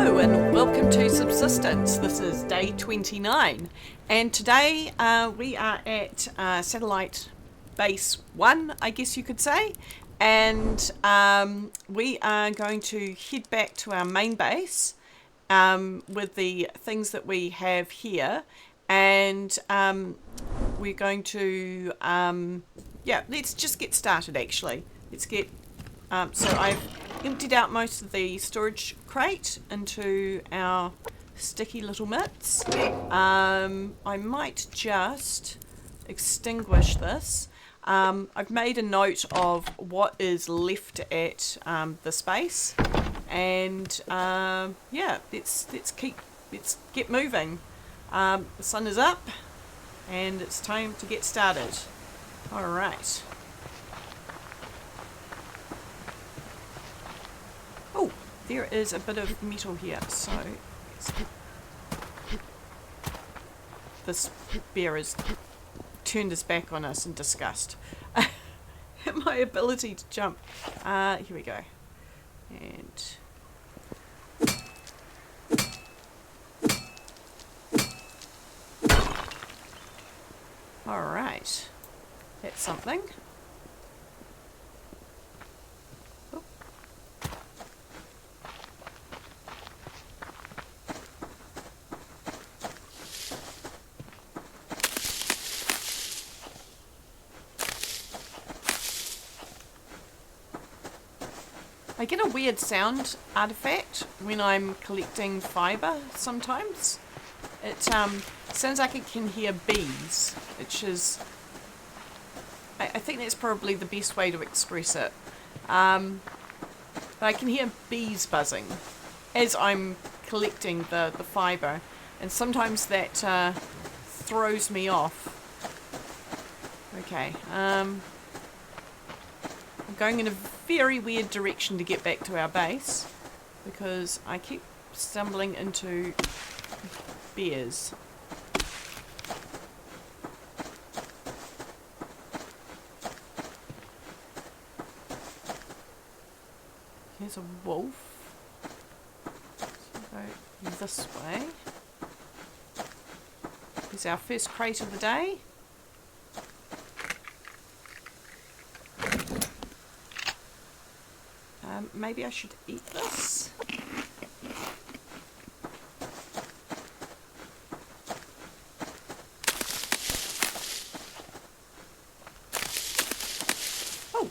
Hello and welcome to Subsistence. This is day 29 and today we are at satellite base 1, I guess you could say, and we are going to head back to our main base with the things that we have here, and we're going to let's just get started actually. Let's get so I've emptied out most of the storage crate into our sticky little mitts. I might just extinguish this. I've made a note of what is left at the space, and let's get moving. The sun is up and it's time to get started. All right. Oh, there is a bit of metal here, so this bear has turned his back on us in disgust at my ability to jump. Here we go. And alright, that's something. Oh. I get a weird sound artifact when I'm collecting fibre sometimes. It sounds like it can hear bees, which is, I think that's probably the best way to express it. But I can hear bees buzzing as I'm collecting the fibre, and sometimes that throws me off. Okay, I'm going in a very weird direction to get back to our base because I keep stumbling into bears. Here's a wolf. So go this way. Here's our first crate of the day. Maybe I should eat this. Oh,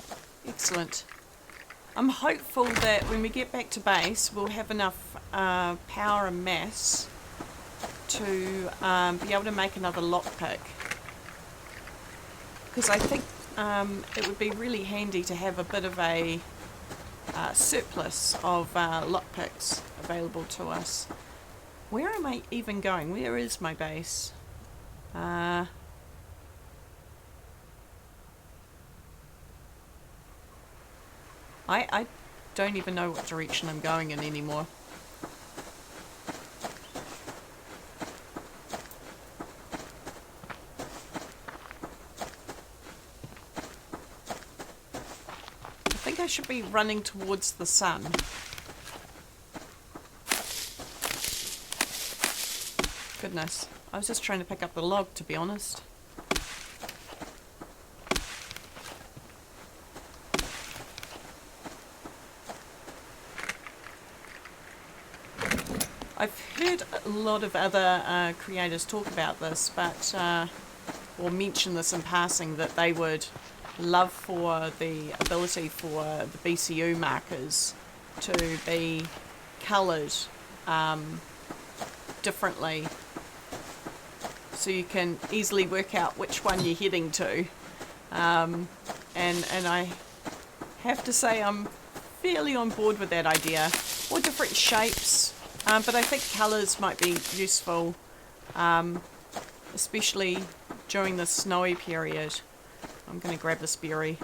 excellent. I'm hopeful that when we get back to base we'll have enough power and mass to be able to make another lockpick. Because I think it would be really handy to have a bit of a surplus of lockpicks available to us. Where am I even going? Where is my base? I don't even know what direction I'm going in anymore. I think I should be running towards the sun. Goodness, I was just trying to pick up the log, to be honest. I've heard a lot of other creators talk about this, but or mention this in passing, that they would love for the ability for the BCU markers to be coloured differently, so you can easily work out which one you're heading to. And I have to say I'm fairly on board with that idea. Or different shapes, but I think colours might be useful, especially during the snowy period. I'm going to grab this berry.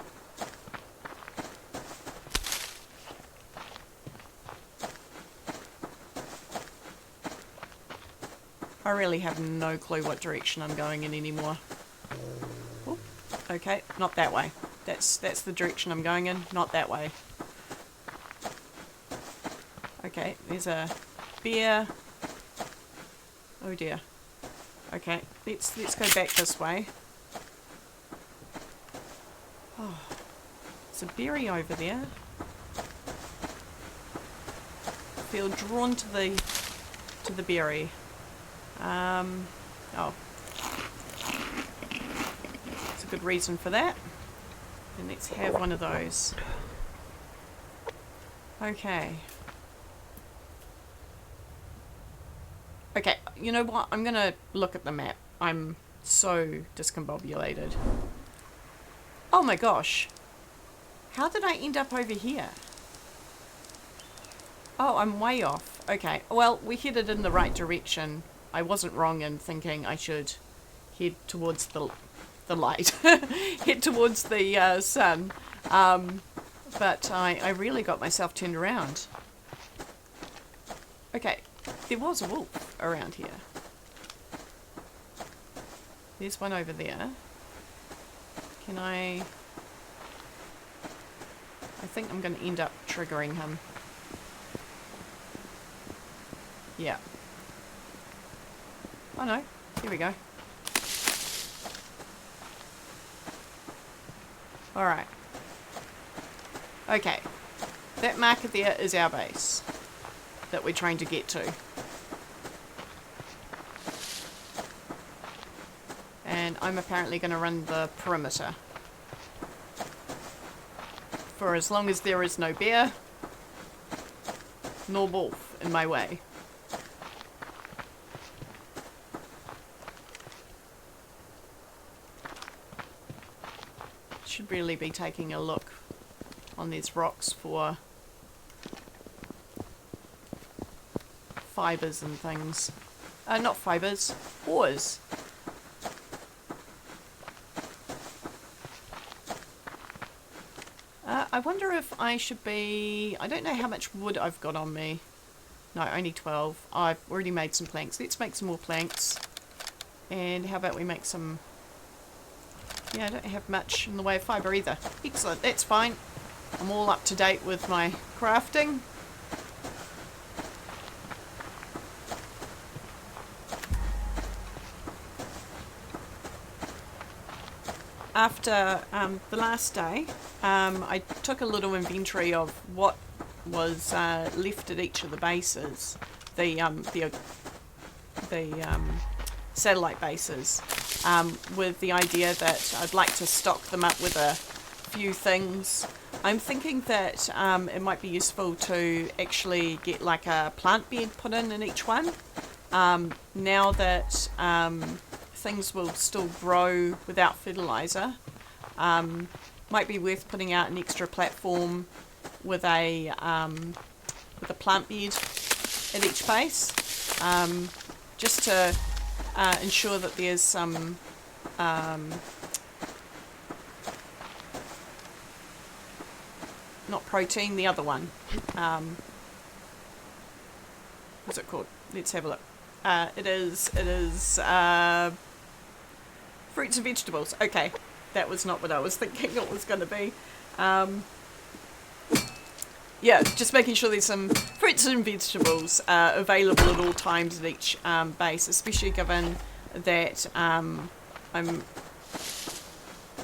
I really have no clue what direction I'm going in anymore. Oh, okay, not that way. That's the direction I'm going in, not that way. Okay, there's a bear. Oh dear. Okay, let's go back this way. Oh, there's a berry over there. Feel drawn to the berry. Oh, it's a good reason for that. And let's have one of those. Okay. Okay, you know what? I'm gonna look at the map. I'm so discombobulated. Oh my gosh. How did I end up over here? Oh, I'm way off. Okay, well, we headed in the right direction. I wasn't wrong in thinking I should head towards the light. Head towards the sun. But I really got myself turned around. Okay, there was a wolf around here. There's one over there. Can I think I'm going to end up triggering him. Yeah. Oh no, here we go. Alright. Okay. That marker there is our base that we're trying to get to. And I'm apparently going to run the perimeter. For as long as there is no bear, nor wolf in my way. Should really be taking a look on these rocks for fibers and things. Not fibers, ores. I wonder if I should be... I don't know how much wood I've got on me. No, only 12. I've already made some planks. Let's make some more planks. And how about we make some... Yeah, I don't have much in the way of fibre either. Excellent, that's fine. I'm all up to date with my crafting. After the last day, I took a little inventory of what was left at each of the bases, the satellite bases, with the idea that I'd like to stock them up with a few things. I'm thinking that it might be useful to actually get like a plant bed put in each one. Now that things will still grow without fertilizer, might be worth putting out an extra platform with a plant bed at each base, just to ensure that there's some not protein, the other one. What's it called? Let's have a look. It is fruits and vegetables. Okay, that was not what I was thinking it was going to be. Yeah, just making sure there's some fruits and vegetables available at all times at each base, especially given that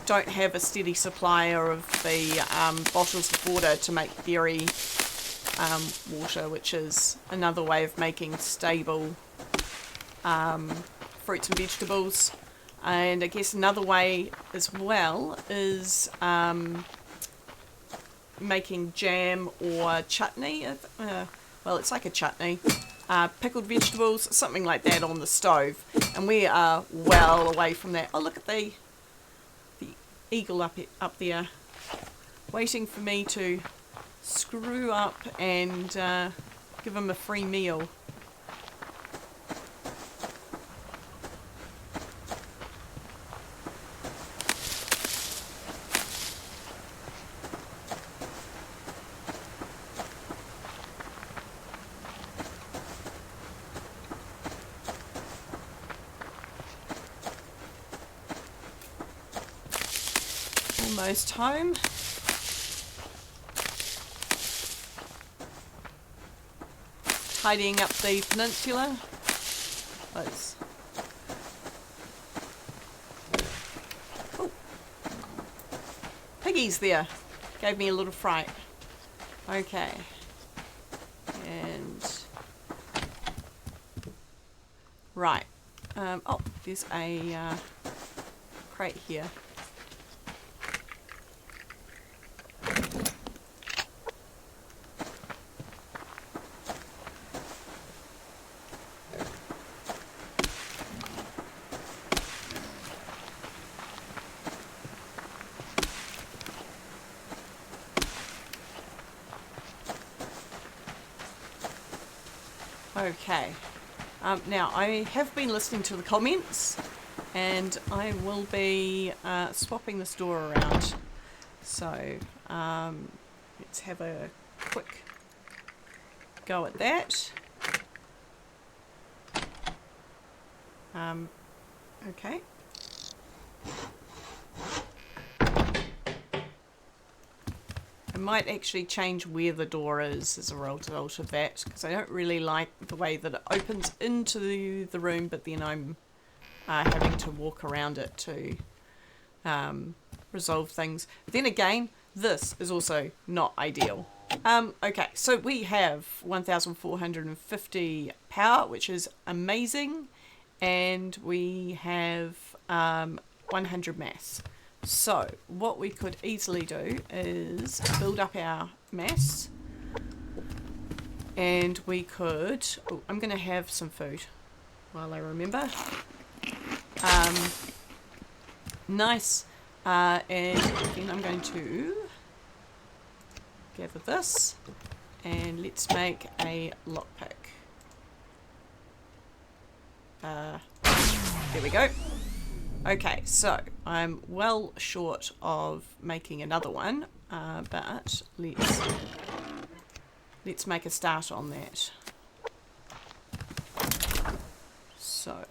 don't have a steady supplier of the bottles of water to make dairy water, which is another way of making stable fruits and vegetables. And I guess another way as well is making jam or chutney. Well, it's like a chutney. Pickled vegetables, something like that on the stove. And we are well away from that. Oh, look at the eagle up there, waiting for me to screw up and give him a free meal. Almost home. tidying up the peninsula. Let's... Oh. Piggy's there. Gave me a little fright. Okay. And... Right. Oh, there's a crate here. Okay. Now, I have been listening to the comments, and I will be swapping this door around. So, let's have a quick go at that. Okay. I might actually change where the door is as a result of that, because I don't really like the way that it opens into the room, but then I'm having to walk around it to resolve things. Then again, this is also not ideal. Okay, so we have 1,450 power, which is amazing, and we have 100 mass. So what we could easily do is build up our mass, and we could... Oh, I'm going to have some food while I remember. Nice. And then I'm going to gather this, and let's make a lockpick. There we go. Okay, so I'm well short of making another one, but let's make a start on that. So,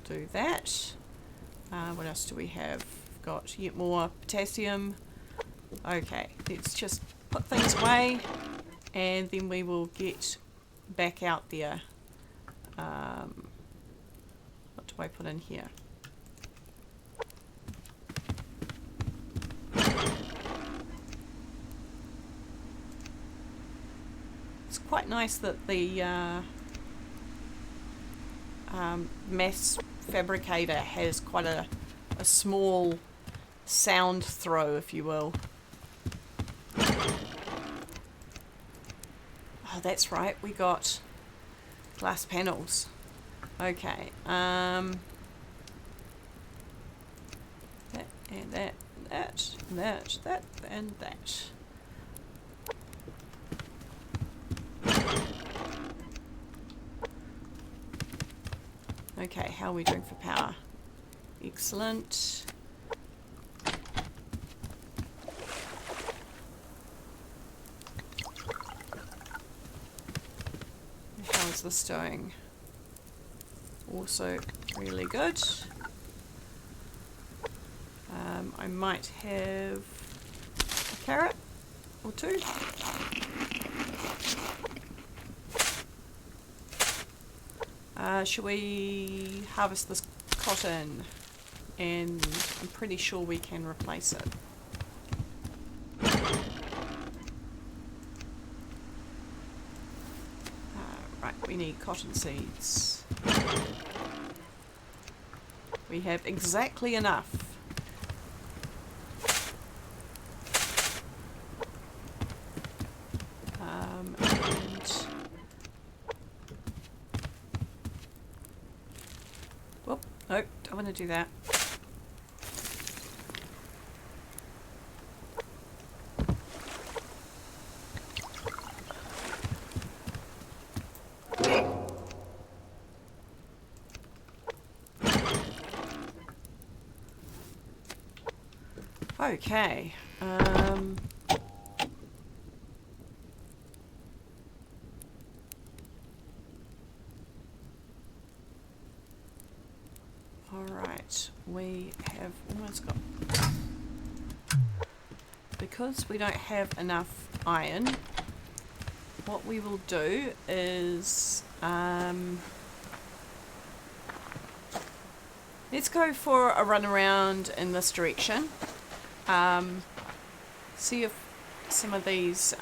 do that. What else do we have? Got yet more potassium. Okay, let's just put things away, and then we will get back out there. What do I put in here? It's quite nice that the mass fabricator has quite a small sound throw, if you will. Oh, that's right, we got glass panels. Okay, that and that, that and that. Okay, how are we doing for power? Excellent. How is this doing? Also really good. I might have a carrot or two. Should we harvest this cotton? And I'm pretty sure we can replace it. Right, we need cotton seeds. We have exactly enough. And whoop, nope, don't want to do that. Okay. Alright, we have almost got... Because we don't have enough iron, what we will do is let's go for a run around in this direction. See if some of these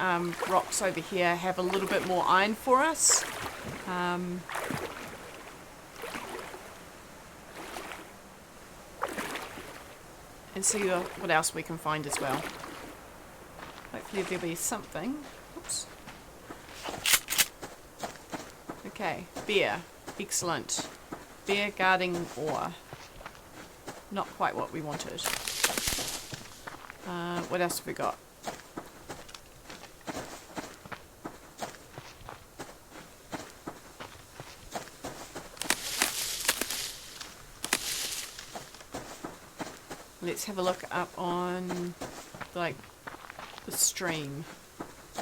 rocks over here have a little bit more iron for us. And see what else we can find as well. Hopefully there'll be something. Oops. Okay, bear. Excellent. Bear guarding ore. Not quite what we wanted. What else have we got? Let's have a look up on, like, the stream.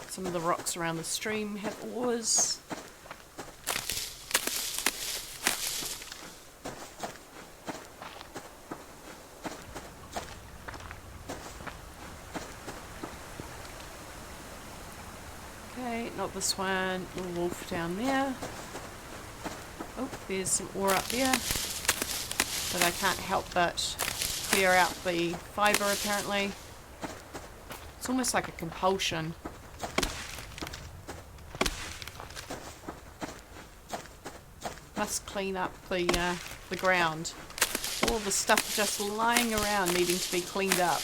Some of the rocks around the stream have ores. Okay, not this one. Little wolf down there. Oh, there's some ore up there. But I can't help but clear out the fibre apparently. It's almost like a compulsion. Must clean up the ground. All the stuff just lying around needing to be cleaned up.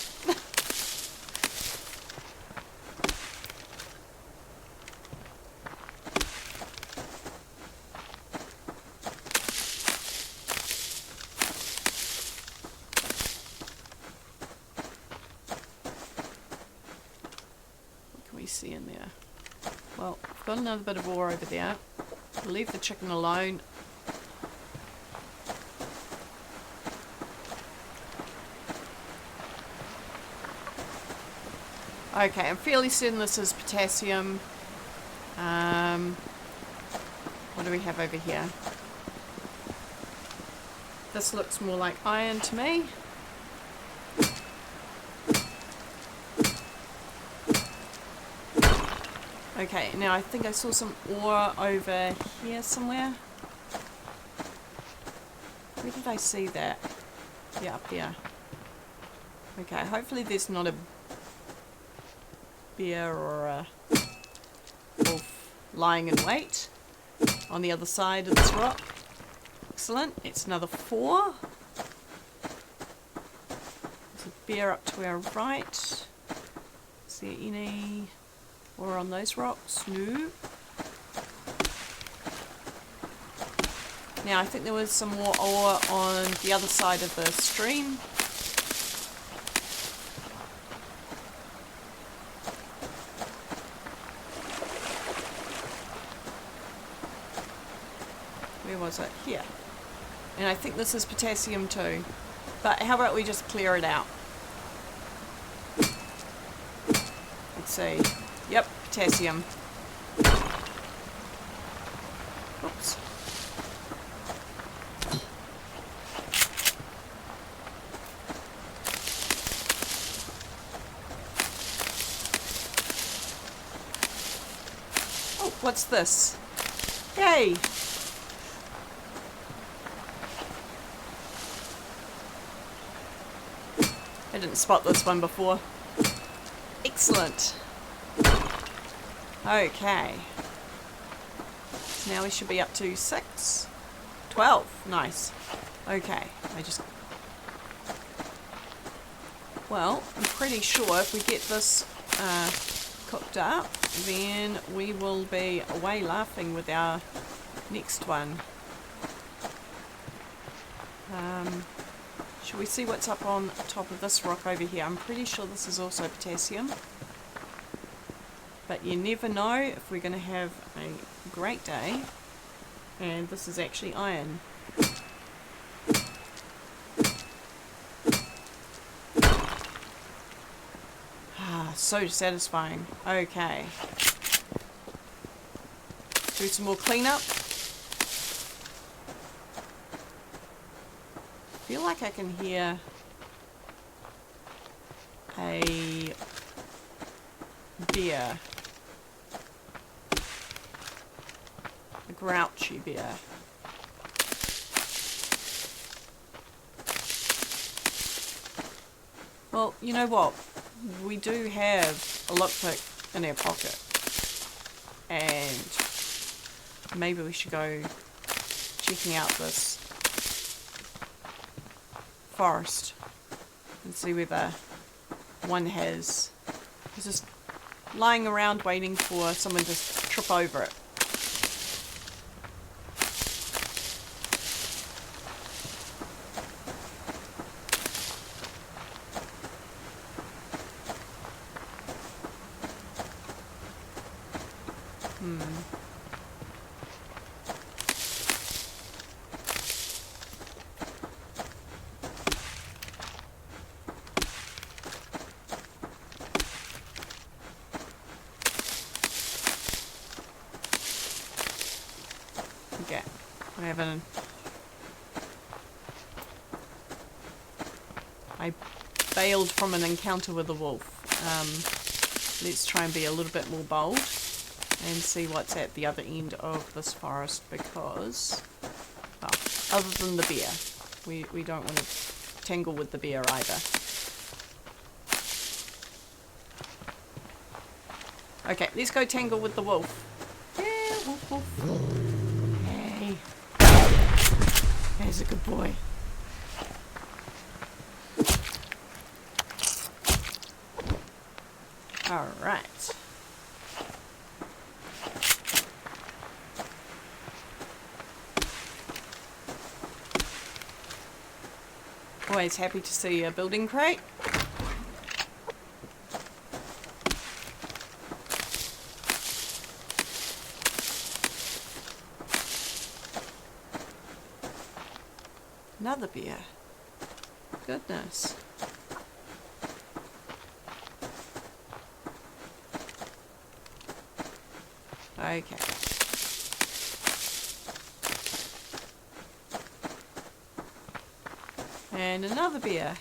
See in there. Well, I've got another bit of ore over there. I'll leave the chicken alone. Okay, I'm fairly certain this is potassium. What do we have over here? This looks more like iron to me. Okay, now I think I saw some ore over here somewhere. Where did I see that? Yeah, up there. Okay, hopefully there's not a bear or a wolf lying in wait on the other side of this rock. Excellent, it's another 4. There's a bear up to our right. Is there any ore on those rocks? No. Now I think there was some more ore on the other side of the stream. Where was it? Here. And I think this is potassium too. But how about we just clear it out? Let's see. Yep, potassium. Oops. Oh, what's this? Yay! I didn't spot this one before. Excellent. Okay. So now we should be up to 6. 12. Nice. Okay. Well, I'm pretty sure if we get this cooked up, then we will be away laughing with our next one. Should we see what's up on top of this rock over here? I'm pretty sure this is also potassium. But you never know if we're going to have a great day. And this is actually iron. Ah, so satisfying. Okay. Do some more cleanup. I feel like I can hear a bear. grouchy bear. Well, you know what? We do have a lockpick in our pocket. And maybe we should go checking out this forest and see whether one is just lying around waiting for someone to trip over it. Okay, I bailed from an encounter with a wolf. Let's try and be a little bit more bold and see what's at the other end of this forest, because, well, other than the bear, we don't want to tangle with the bear either. Okay, let's go tangle with the wolf. Yeah, wolf, wolf. Hey. There's a good boy. Alright. Always happy to see a building crate. Another beer. Goodness. Okay. And another beer.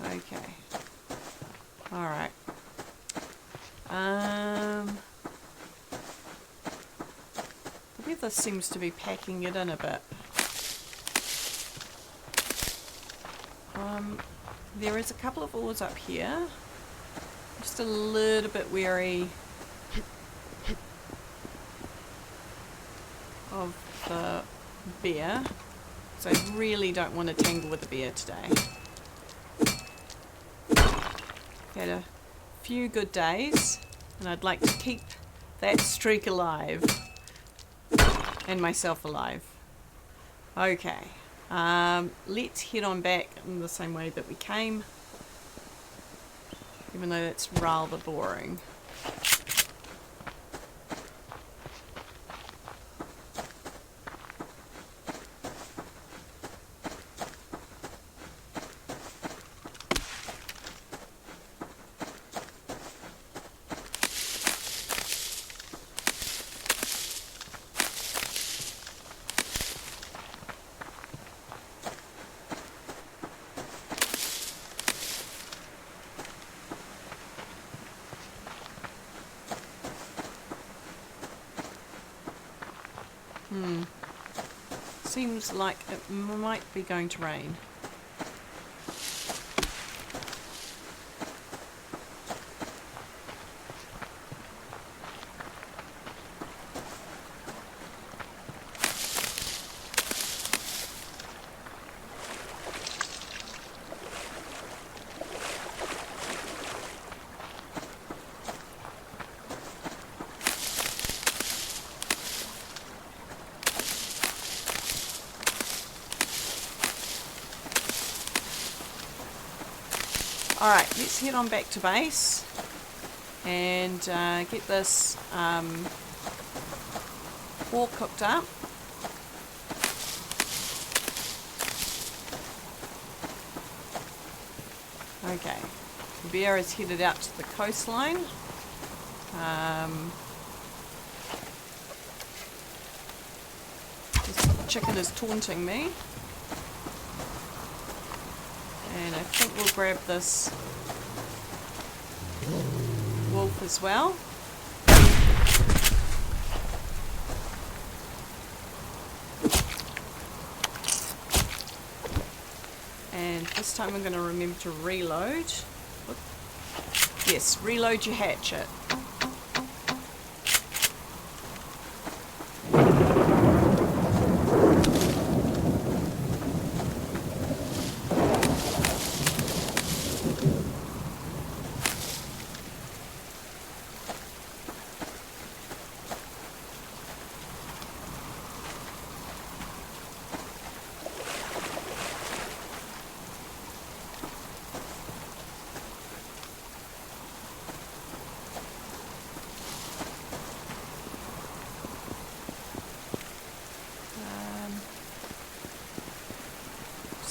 Okay. Alright. The weather seems to be packing it in a bit. There is a couple of ores up here. Just a little bit wary of the bear, so I really don't want to tangle with the bear today. Had a few good days, and I'd like to keep that streak alive, and myself alive. Okay, let's head on back in the same way that we came, even though that's rather boring. Seems like it might be going to rain. Alright, let's head on back to base and get this all cooked up. Okay, the bear is headed out to the coastline. This chicken is taunting me. And I think we'll grab this wolf as well. And this time I'm going to remember to reload. Yes, reload your hatchet.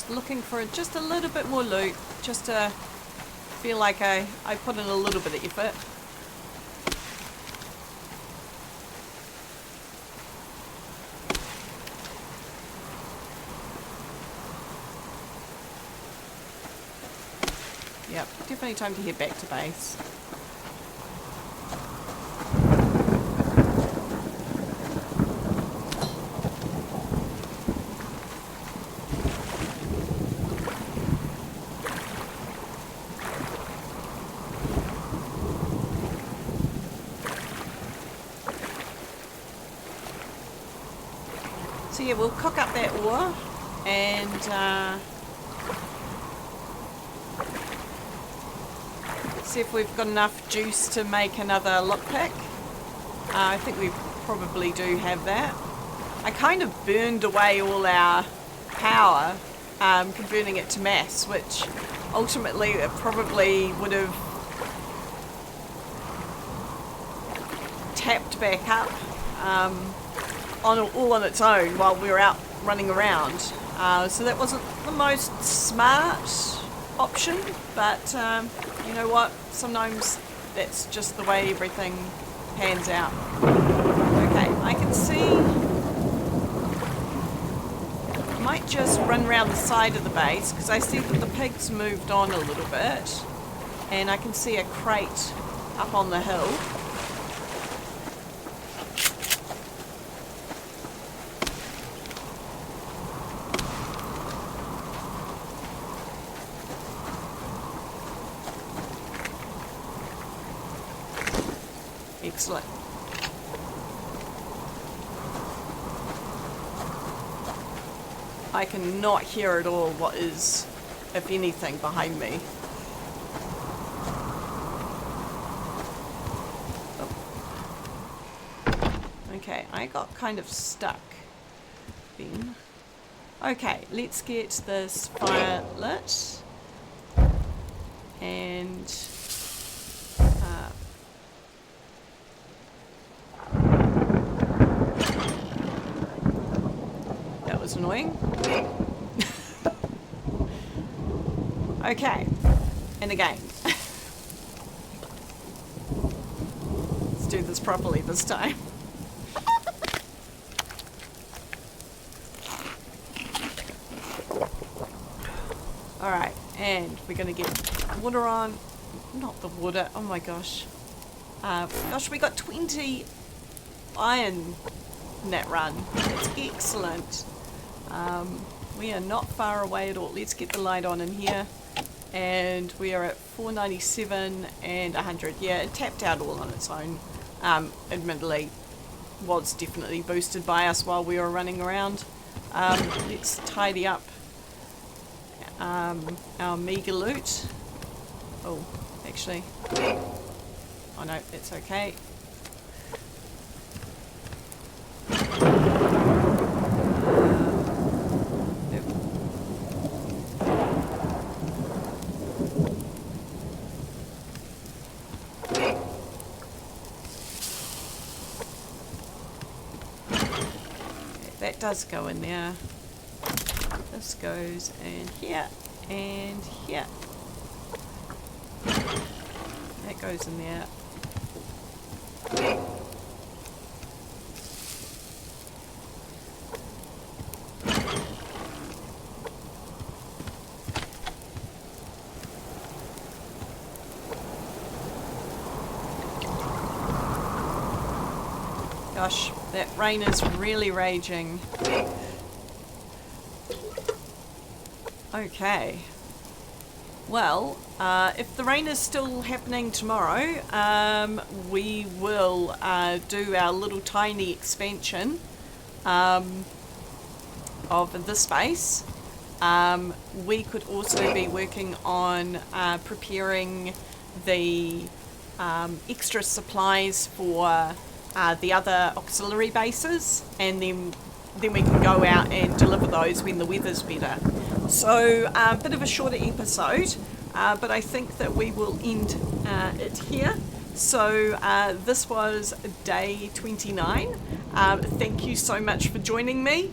Looking for just a little bit more loot, just to feel like I put in a little bit of effort. Yep, definitely time to head back to base. So yeah, we'll cook up that ore and see if we've got enough juice to make another lockpick. I think we probably do have that. I kind of burned away all our power, converting it to mass, which ultimately it probably would have tapped back up all on its own while we were out running around. So that wasn't the most smart option, but you know what? Sometimes that's just the way everything pans out. Okay, I can see. I might just run around the side of the base because I see that the pigs moved on a little bit, and I can see a crate up on the hill. Excellent. I cannot hear at all what is, if anything, behind me. Oh. Okay, I got kind of stuck then. Okay, let's get this fire lit. And annoying. Okay, and again. Let's do this properly this time. Alright, and we're gonna get water on. Not the water, oh my gosh. Gosh, we got 20 iron in that run. That's excellent. We are not far away at all. Let's get the light on in here. And we are at 497 and 100. Yeah, it tapped out all on its own. Admittedly, was definitely boosted by us while we were running around. Let's tidy up our meager loot. Oh, actually. Oh no, it's okay. That does go in there. This goes in here and here. That goes in there. Gosh, that rain is really raging. Okay. Well, if the rain is still happening tomorrow, we will do our little tiny expansion of this space. We could also be working on preparing the extra supplies for the other auxiliary bases, and then we can go out and deliver those when the weather's better. So a bit of a shorter episode, but I think that we will end it here. So this was day 29. Thank you so much for joining me.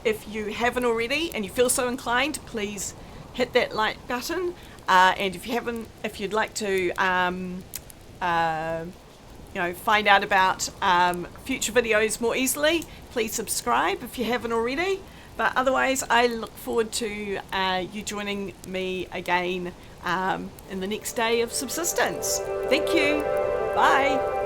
If you haven't already and you feel so inclined, please hit that like button. And if you'd like to find out about future videos more easily, please subscribe if you haven't already. But otherwise, I look forward to you joining me again in the next day of Subsistence. Thank you. Bye.